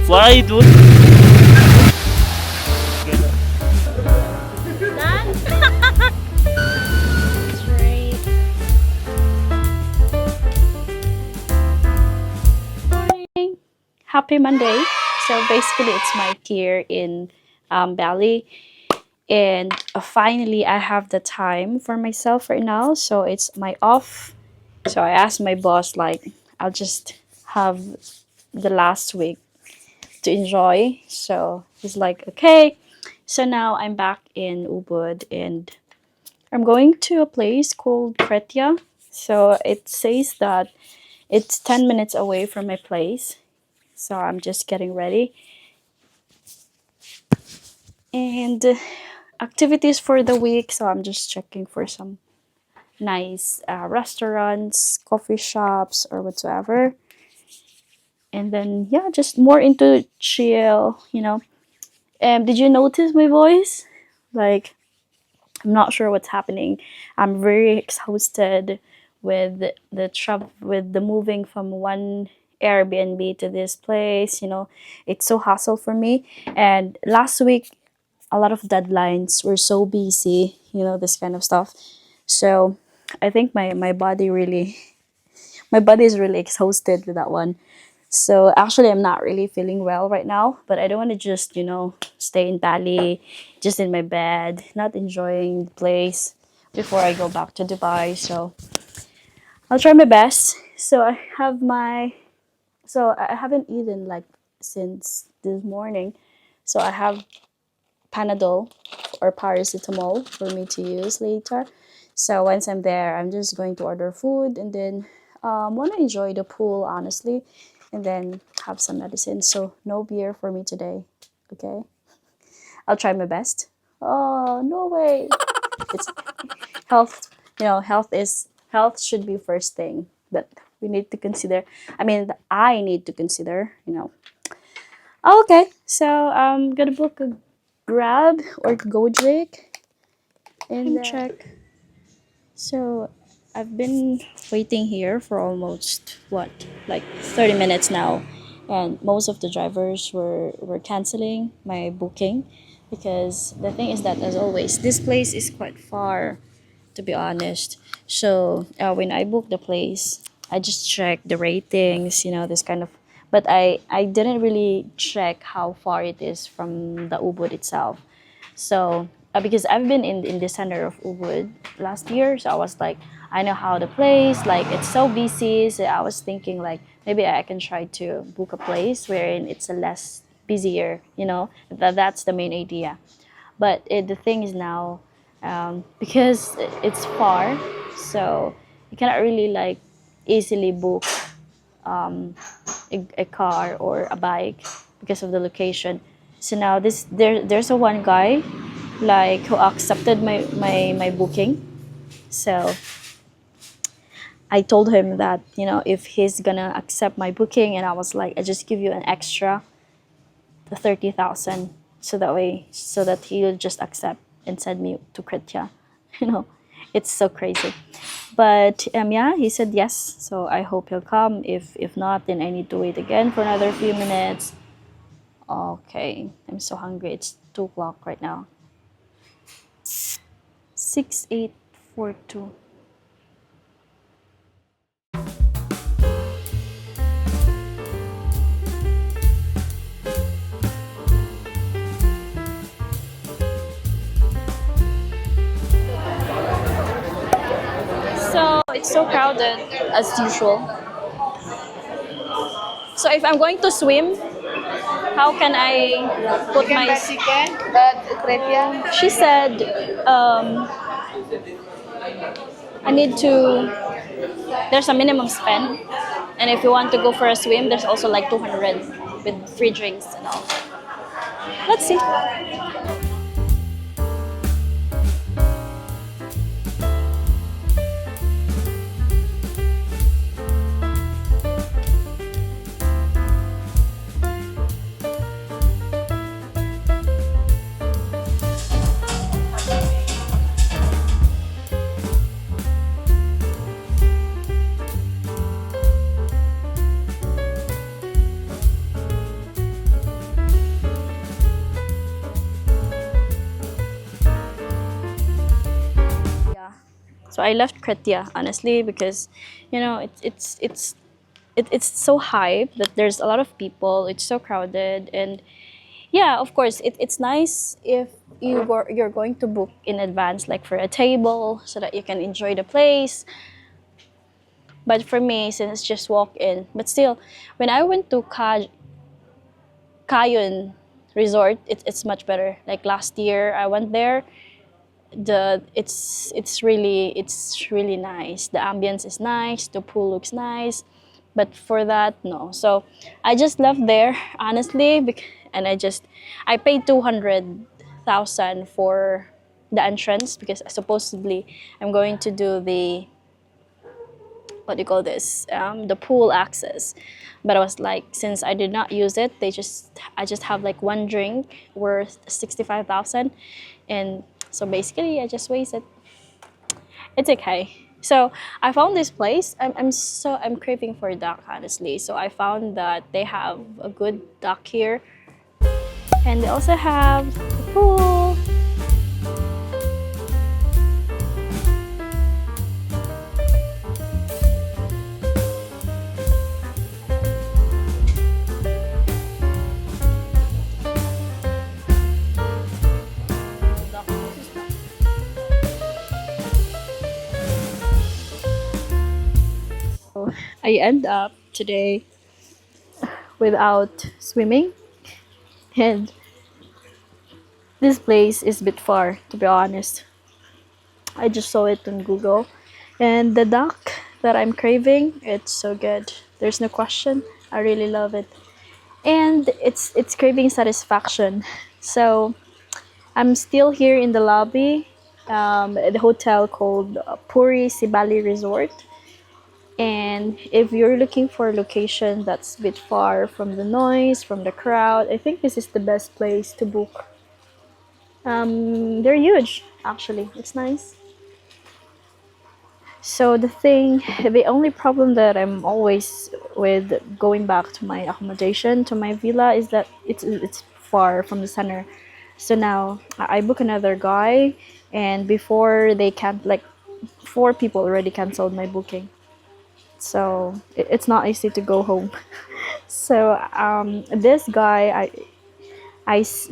Why, dude? Great. Morning. Happy Monday. So basically, it's my here in Bali, and finally, I have the time for myself right now. So it's my off. So I asked my boss, like, I'll just have the last week to enjoy. So he's like, okay. So now I'm back in Ubud, and I'm going to a place called Kretya. So it says that it's 10 minutes away from my place. So I'm just getting ready. And activities for the week. So I'm just checking for some nice restaurants, coffee shops, or whatsoever. And then, yeah, just more into chill. Did you notice my voice? Like, I'm not sure what's happening. I'm very exhausted with the travel, with the moving from one Airbnb to this place. It's so hassle for me. And last week, a lot of deadlines were so busy. This kind of stuff. So I think my body is really exhausted with that one. So actually, I'm not really feeling well right now, but I don't want to just, stay in Bali, just in my bed, not enjoying the place before I go back to Dubai. So I'll try my best. So I haven't eaten like since this morning. So I have Panadol or paracetamol for me to use later. So once I'm there, I'm just going to order food and then want to enjoy the pool, honestly, and then have some medicine. So no beer for me today. Okay, I'll try my best. Oh no way! It's health. Health should be first thing that we need to consider. I mean, that I need to consider. Okay, so I'm gonna book a Grab or Gojek and check. So I've been waiting here for almost what, like 30 minutes now, and most of the drivers were canceling my booking because the thing is that, as always, this place is quite far, to be honest. So when I booked the place, I just checked the ratings, this kind of. But I didn't really check how far it is from the Ubud itself. So because I've been in the center of Ubud last year, so I was like, I know how the place, like it's so busy. So I was thinking like maybe I can try to book a place wherein it's a less busier. That's the main idea. But the thing is now, because it's far, so you cannot really like easily book a car or a bike because of the location. So now there's a one guy like who accepted my booking. So I told him that if he's gonna accept my booking, and I was like, I just give you an extra 30,000, so that he'll just accept and send me to Kretya. you know it's so crazy. But yeah, he said yes, so I hope he'll come. If not, then I need to wait again for another few minutes. Okay, I'm so hungry. It's 2 o'clock right now. 6842. So it's so crowded as usual. So if I'm going to swim, how can I put my? She said I need to. There's a minimum spend, and if you want to go for a swim, there's also like 200 with free drinks and all. Let's see. So I left Kretia honestly because, you know, it's so hype that there's a lot of people. It's so crowded, and yeah, of course, it's nice if you're going to book in advance, like for a table, so that you can enjoy the place. But for me, since it's just walk in, but still, when I went to Kayun Resort, it's much better. Like last year, I went there. It's really nice. The ambience is nice. The pool looks nice. But for that, no. So I just left there honestly, and I paid 200,000 for the entrance because supposedly I'm going to do the, what do you call this, the pool access. But I was like, since I did not use it, I just have like one drink worth 65,000, and so basically I just wasted. It's okay. So I found this place. I'm craving for duck honestly. So I found that they have a good duck here, and they also have the pool. So I end up today without swimming, and this place is a bit far, to be honest. I just saw it on Google, and the duck that I'm craving, it's so good. There's no question. I really love it, and it's craving satisfaction. So I'm still here in the lobby, at the hotel called Puri Sibali Resort. And if you're looking for a location that's a bit far from the noise, from the crowd, I think this is the best place to book. They're huge, actually. It's nice. So the only problem that I'm always with going back to my accommodation, to my villa, is that it's far from the center. So now I book another guy, and before they can't, like, four people already canceled my booking. So it's not easy to go home. So this guy,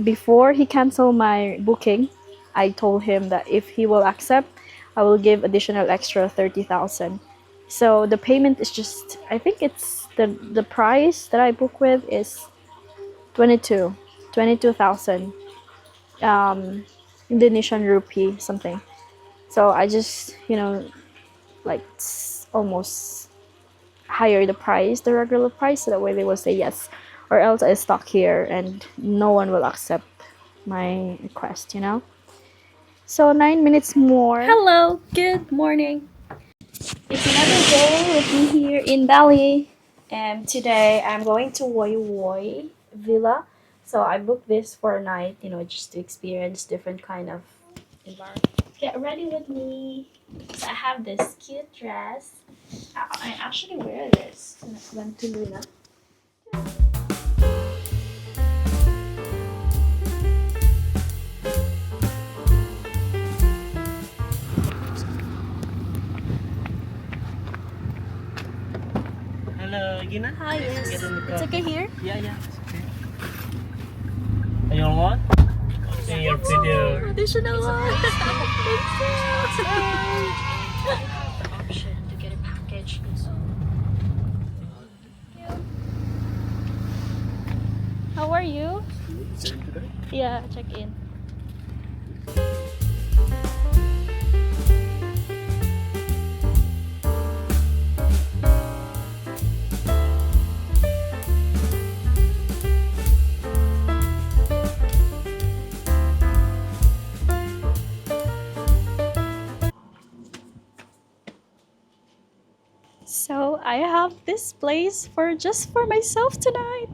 before he canceled my booking, I told him that if he will accept, I will give additional extra 30,000. So the payment is just, I think it's the price that I book with is 22,000 Indonesian rupee something. So I just, like almost higher the price, the regular price, so that way they will say yes, or else I stuck here and no one will accept my request. So 9 minutes more. Hello, good morning. It's another day with me here in Bali, and today I'm going to Woywoy Villa. So I booked this for a night, just to experience different kind of environment. Get ready with me. So I have this cute dress. I actually wear this when to Luna. Hello, Gina. Hi, yes. Get in the car. It's okay here? Yeah, it's okay. Are you on what? In your video. Additional one. Option to get a package. How are you? Yeah, check in. So I have this place just for myself tonight.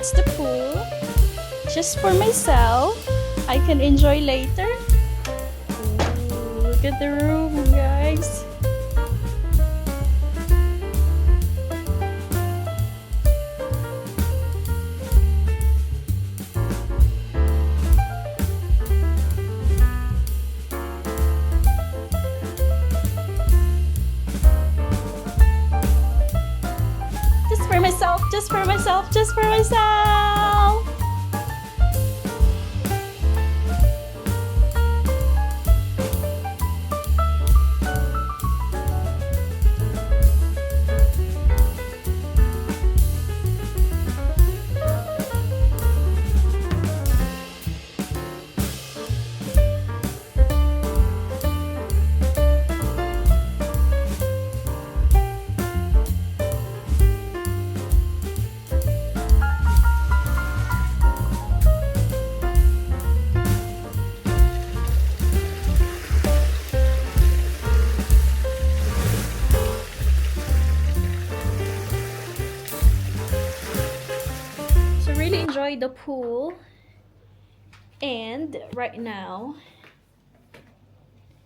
That's the pool. Just for myself. I can enjoy later. Ooh, look at the room, guys. Just for myself, just for myself, just for myself. Enjoy the pool, and right now,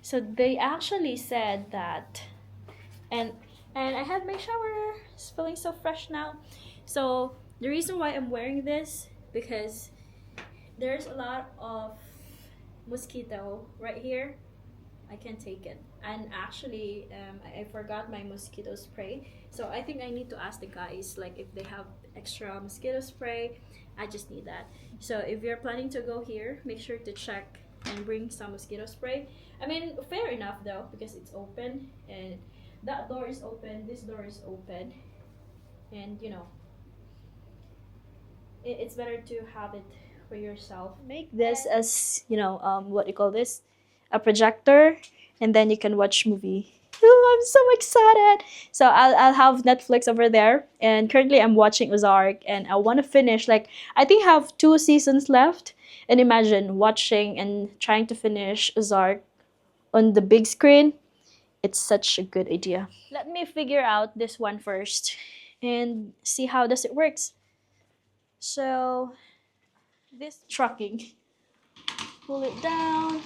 so they actually said that, and I had my shower. It's feeling so fresh now. So the reason why I'm wearing this, because there's a lot of mosquito right here. I can't take it, and actually I forgot my mosquito spray, so I think I need to ask the guys like if they have extra mosquito spray. I just need that. So if you're planning to go here, make sure to check and bring some mosquito spray. I mean, fair enough though, because it's open and that door is open, this door is open, and you know, it's better to have it for yourself. Make this as, you know, what you call this, a projector, and then you can watch movie. Oh, I'm so excited. So I'll have Netflix over there, and currently I'm watching Ozark, and I want to finish, like, I think I have 2 seasons left, and imagine watching and trying to finish Ozark on the big screen. It's such a good idea. Let me figure out this one first and see how does it works. So this trucking, pull it down.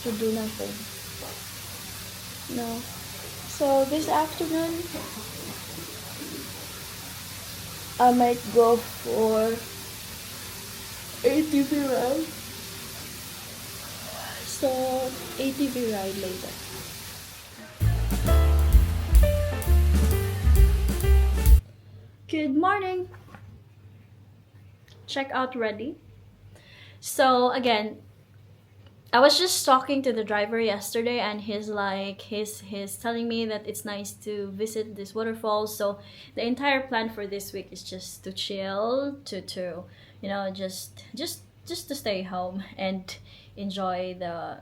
To do nothing. No. So this afternoon, I might go for ATV ride. So ATV ride later. Good morning. Check out ready. So again, I was just talking to the driver yesterday, and he's like, he's telling me that it's nice to visit this waterfall. So the entire plan for this week is just to chill, to you know, just to stay home and enjoy the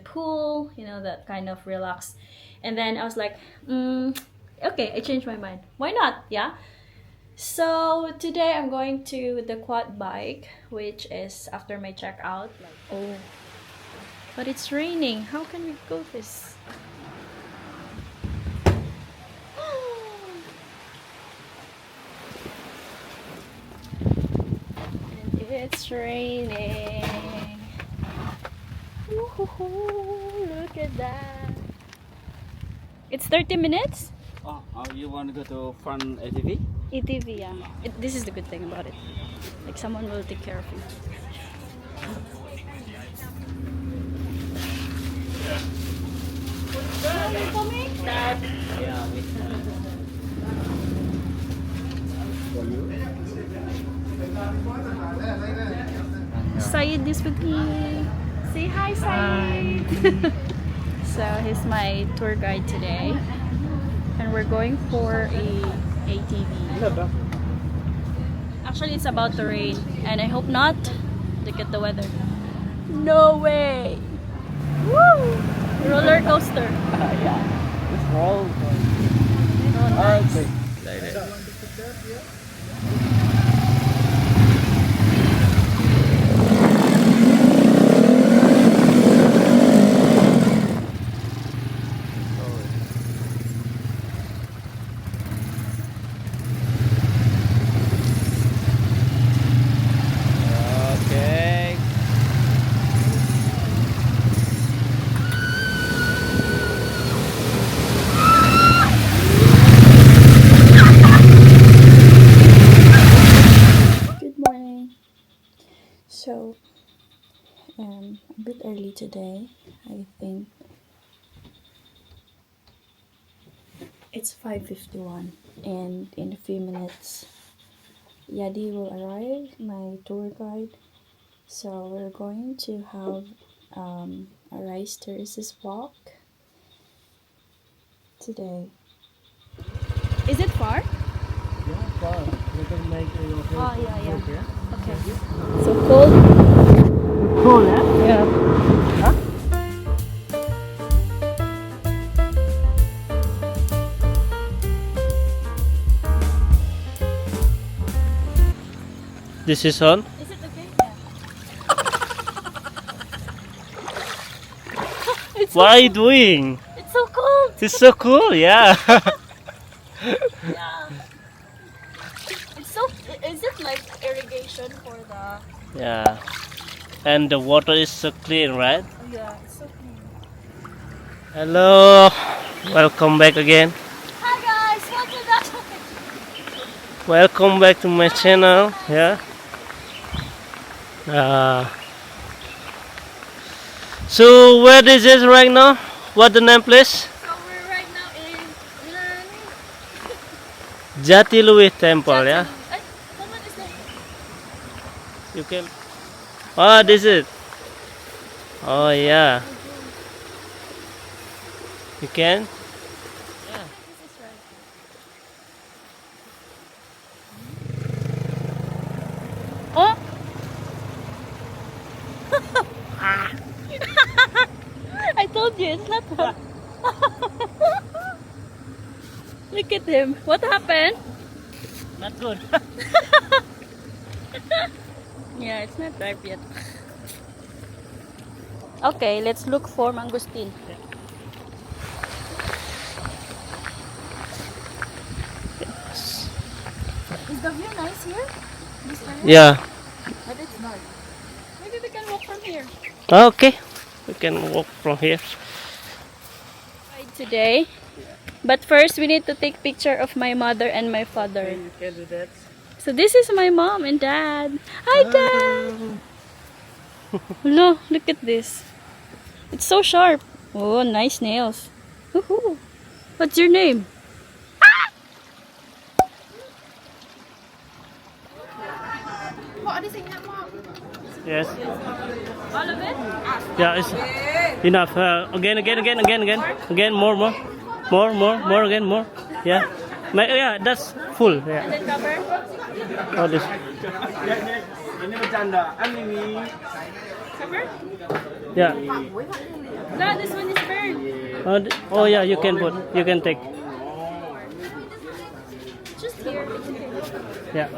pool, you know, that kind of relax. And then I was like, okay, I changed my mind. Why not? Yeah. So today I'm going to the quad bike, which is after my checkout. Like, oh. But it's raining. How can we go this? And it's raining. Woohoo, look at that. It's 30 minutes? Oh, you want to go to front ATV? ATV, yeah. This is the good thing about it. Like, someone will take care of you. Are you coming? Dad. Yeah, Saeed is with me. Say hi, Saeed. So he's my tour guide today, and we're going for a ATV. Actually, it's about to rain, and I hope not. Look at the weather. No way! Woo! Roller coaster. Yeah. It's roll. Oh, nice. Okay. Good morning. So, a bit early today. I think it's 5:51, and in a few minutes, Yadi will arrive, my tour guide. So we're going to have a rice terraces walk today. Is it far? Yeah, far. You can make your Oh, yeah, yeah. group, yeah? Okay. So cold? Cool, yeah? Yeah. Huh? This is on. Is it okay? Yeah. What are you doing? It's so cold. It's so cool, yeah. Yeah. It's so. Is it like irrigation for the? Yeah. And the water is so clean, right? Oh yeah, it's so clean. Hello. Welcome back again. Hi guys, welcome back. Welcome back to my channel. Yeah. So where is it right now? What the name place? So we're right now in Jatiluwih Temple, yeah. Ay, what is that? You can. Oh, this is. Oh yeah. You can. Yeah. This is right. Oh. I told you it's not her. Look at him. What happened? Not good. Yeah, it's not ripe yet. Okay, let's look for mangosteen. Is the view nice here? This area? Yeah. But it's not. Maybe we can walk from here. Okay. We can walk from here. Right today. But first, we need to take picture of my mother and my father. You can do that. So this is my mom and dad. Hi, Dad. Hello, look at this. It's so sharp. Oh, nice nails. Woohoo. What's your name? Yes. All of it? Yeah, it's enough. Again, again. More again, more. Yeah. Yeah, that's full. And Yeah. then cover? Oh, this. Cover? Yeah. No, this one is burned. Oh, oh yeah, you can put. You can take. Just here. Yeah.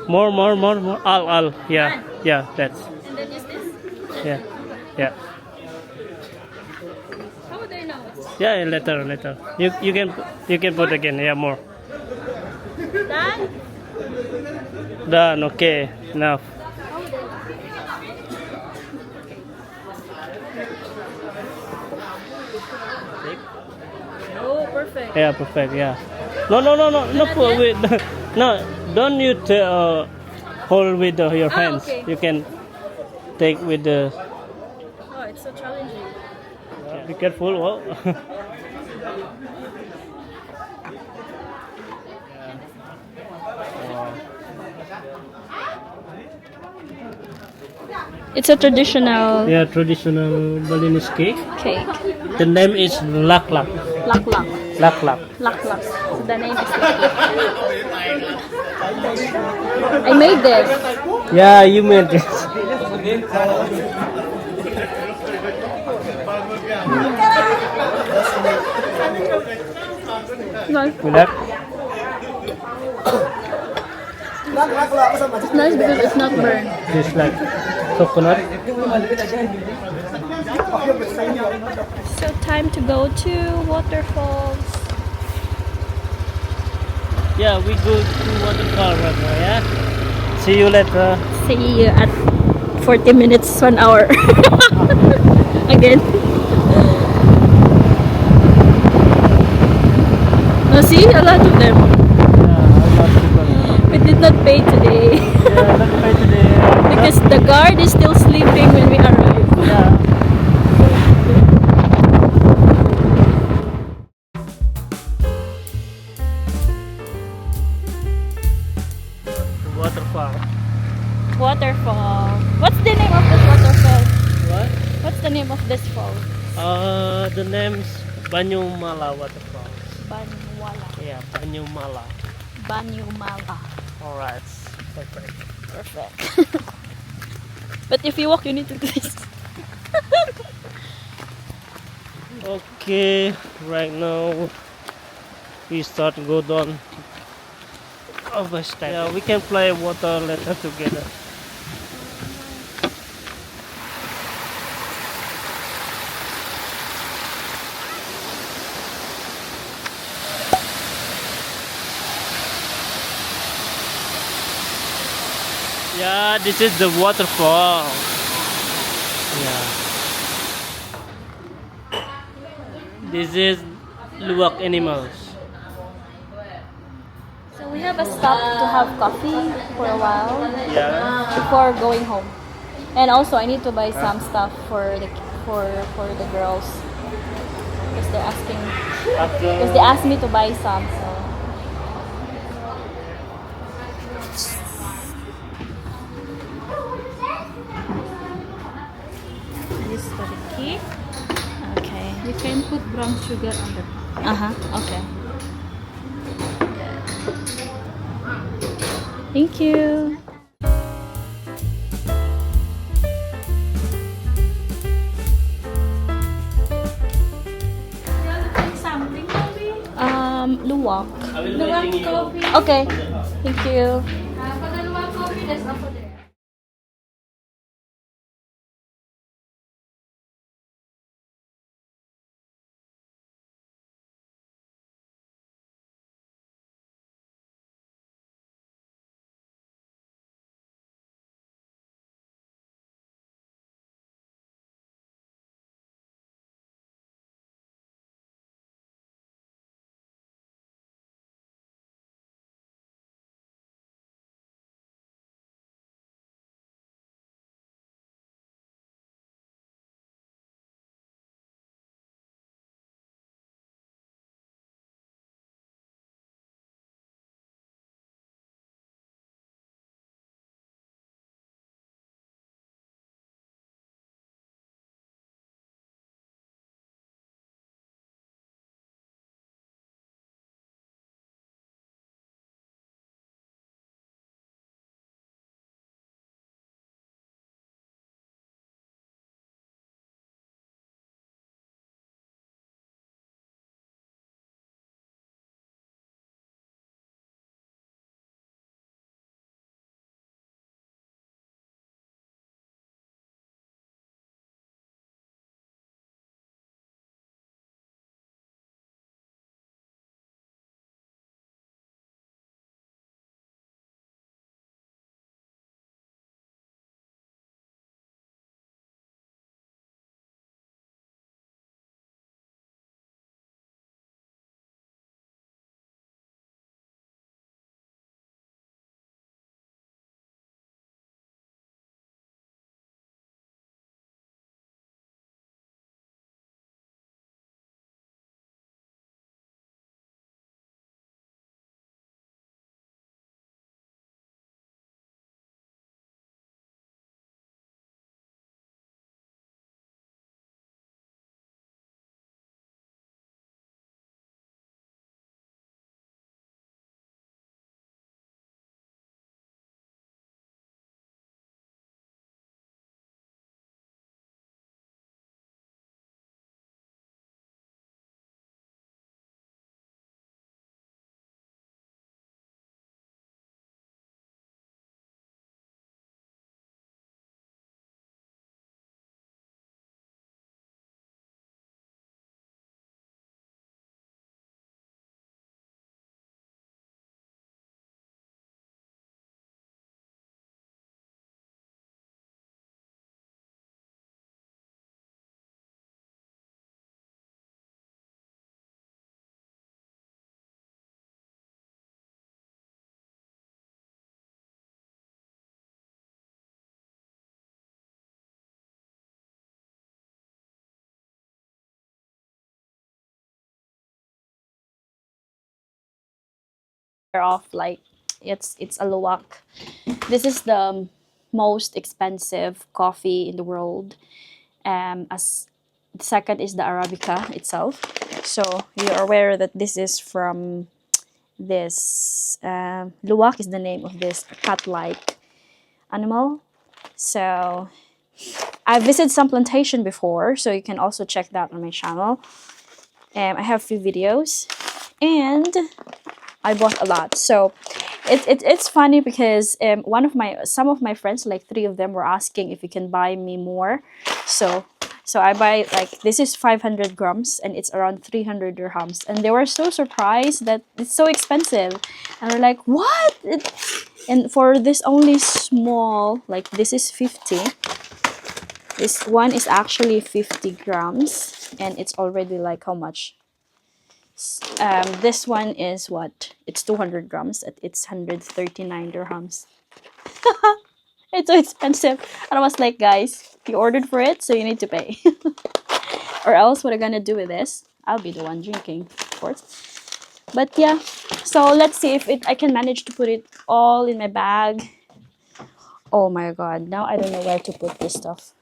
More. All. Yeah. That's. And then is this? Yeah. How would I know? Yeah, later. You can put again. Yeah, more. Dad? Done. Okay. Now. How would I know? Oh, perfect. Yeah, perfect. Yeah. No. Put with. No, don't you hold with your hands. Okay. You can take with the. Oh, it's so challenging. Be careful. Oh. It's a traditional Yeah, traditional Balinese cake. cake. The name is lak. Lak lak. Lak Lak. Lak Lak. So the name is Lak Lak. I made this. Yeah, you made this. Nice. You like? It's nice because it's not burned. This like coconut. So time to go to Waterfalls. Yeah, we go to waterfall right now. Yeah. See you later. See you at 40 minutes, 1 hour. Again. No, see, a lot of them. Yeah, a lot of people. We did not pay today Yeah, let's pay today. because the guard is still sleeping when we arrive. Yeah. Waterfall. Waterfall. What's the name of this waterfall? What? What's the name of this fall? The name's Banyumala Waterfalls. Banyumala. Yeah, Banyumala. Banyumala. Alright, perfect. Perfect. But if you walk, you need to do this. Okay, right now we start to go down of a step. Yeah, we can play water later together. Yeah, this is the waterfall. Yeah. This is luwak animals. So we have a stop to have coffee for a while Yeah. before going home. And also I need to buy some stuff for the girls because they're asking because they asked me to buy some. So this for the cake. Okay. You can put brown sugar on the Okay. Thank you. something maybe. Luwak. I will waiting you. Coffee. Okay. Thank you. For the luwak coffee, that's up there. off, like it's a luwak. This is the most expensive coffee in the world. As second is the Arabica itself. So you're aware that this is from this luwak is the name of this cat-like animal. So I visited some plantation before, so you can also check that on my channel. I have a few videos, and I bought a lot. So it's funny because some of my friends, like 3 of them, were asking if you can buy me more. So I buy, like, this is 500 grams and it's around 300 dirhams, and they were so surprised that it's so expensive, and they're like, what? And for this only small, like, this is 50. This one is actually 50 grams, and it's already like how much? This one is what? It's 200 grams. It's 139 dirhams. It's so expensive. And I was like, guys, you ordered for it, so you need to pay. Or else what I'm gonna do with this? I'll be the one drinking, of course. But yeah, so let's see if I can manage to put it all in my bag. Oh my god, now I don't know where to put this stuff.